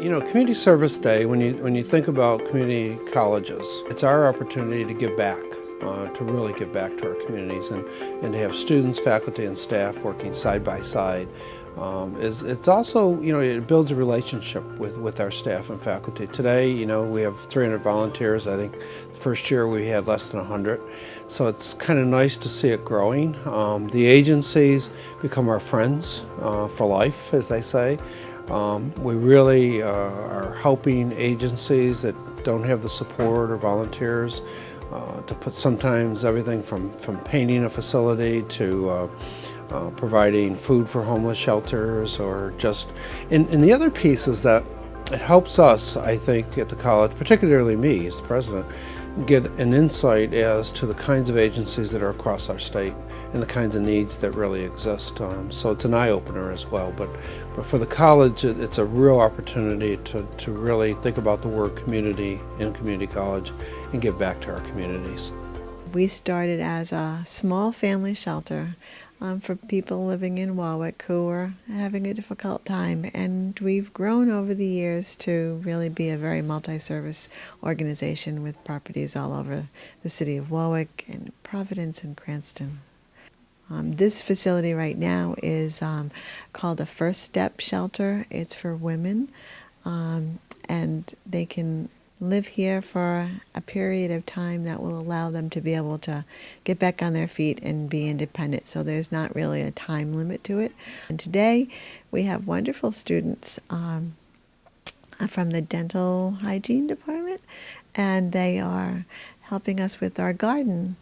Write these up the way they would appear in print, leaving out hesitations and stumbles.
You know, Community Service Day, when you think about community colleges, it's our opportunity to give back, to really give back to our communities, and to have students, faculty, and staff working side by side. It's also, you know, it builds a relationship with our staff and faculty. Today, you know, we have 300 volunteers. I think the first year we had less than 100. So it's kind of nice to see it growing. The agencies become our friends for life, as they say. We really are helping agencies that don't have the support or volunteers to put sometimes everything from painting a facility to providing food for homeless shelters, or just, and the other piece is that it helps us, I think, at the college, particularly me as the president, get an insight as to the kinds of agencies that are across our state and the kinds of needs that really exist. So it's an eye-opener as well. But for the college, it's a real opportunity to really think about the word community in community college and give back to our communities. We started as a small family shelter for people living in Warwick who were having a difficult time, and we've grown over the years to really be a very multi-service organization with properties all over the city of Warwick and Providence and Cranston. This facility right now is called a First Step Shelter. It's for women, and they can live here for a period of time that will allow them to be able to get back on their feet and be independent. So there's not really a time limit to it. And today we have wonderful students from the dental hygiene department, and they are helping us with our garden,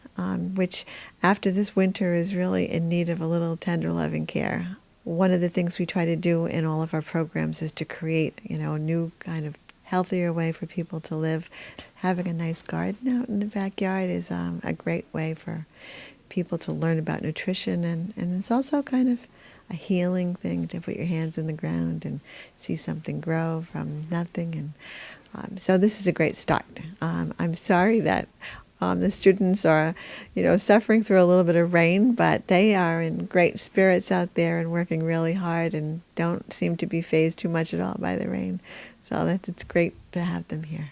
which after this winter is really in need of a little tender loving care. One of the things we try to do in all of our programs is to create, you know, a new kind of healthier way for people to live. Having a nice garden out in the backyard is a great way for people to learn about nutrition, and it's also kind of a healing thing to put your hands in the ground and see something grow from nothing. And so this is a great start. I'm sorry that the students are, you know, suffering through a little bit of rain, but they are in great spirits out there and working really hard and don't seem to be fazed too much at all by the rain. So it's great to have them here.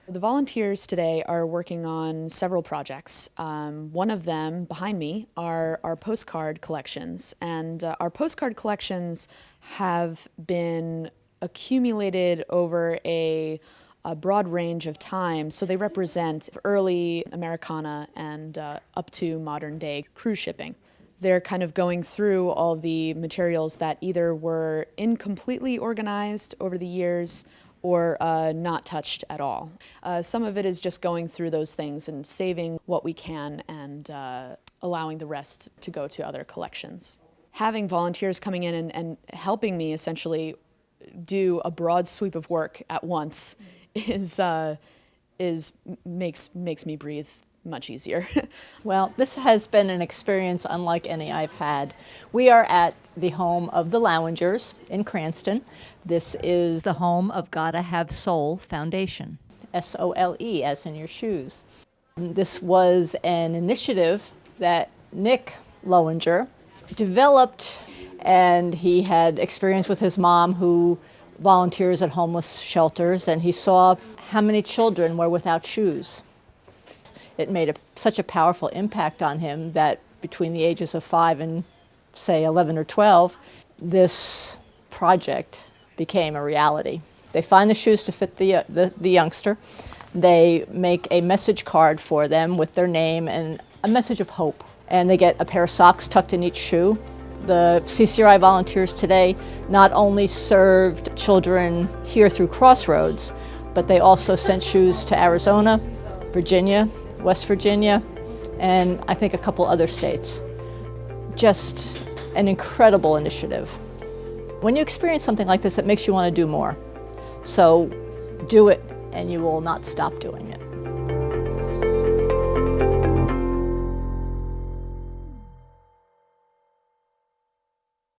The volunteers today are working on several projects. One of them, behind me, are our postcard collections. And our postcard collections have been accumulated over a broad range of time. So they represent early Americana and up to modern day cruise shipping. They're kind of going through all the materials that either were incompletely organized over the years or not touched at all. Some of it is just going through those things and saving what we can and allowing the rest to go to other collections. Having volunteers coming in and helping me essentially do a broad sweep of work at once makes me breathe much easier. Well, this has been an experience unlike any I've had. We are at the home of the Loungers in Cranston. This is the home of Gotta Have Soul Foundation, S-O-L-E, as in your shoes. This was an initiative that Nick Lowinger developed, and he had experience with his mom who volunteers at homeless shelters, and he saw how many children were without shoes. It made such a powerful impact on him that between the ages of 5 and, say, 11 or 12, this project became a reality. They find the shoes to fit the youngster. They make a message card for them with their name and a message of hope. And they get a pair of socks tucked in each shoe. The CCRI volunteers today not only served children here through Crossroads, but they also sent shoes to Arizona, Virginia, West Virginia, and I think a couple other states. Just an incredible initiative. When you experience something like this, it makes you want to do more. So do it, and you will not stop doing it.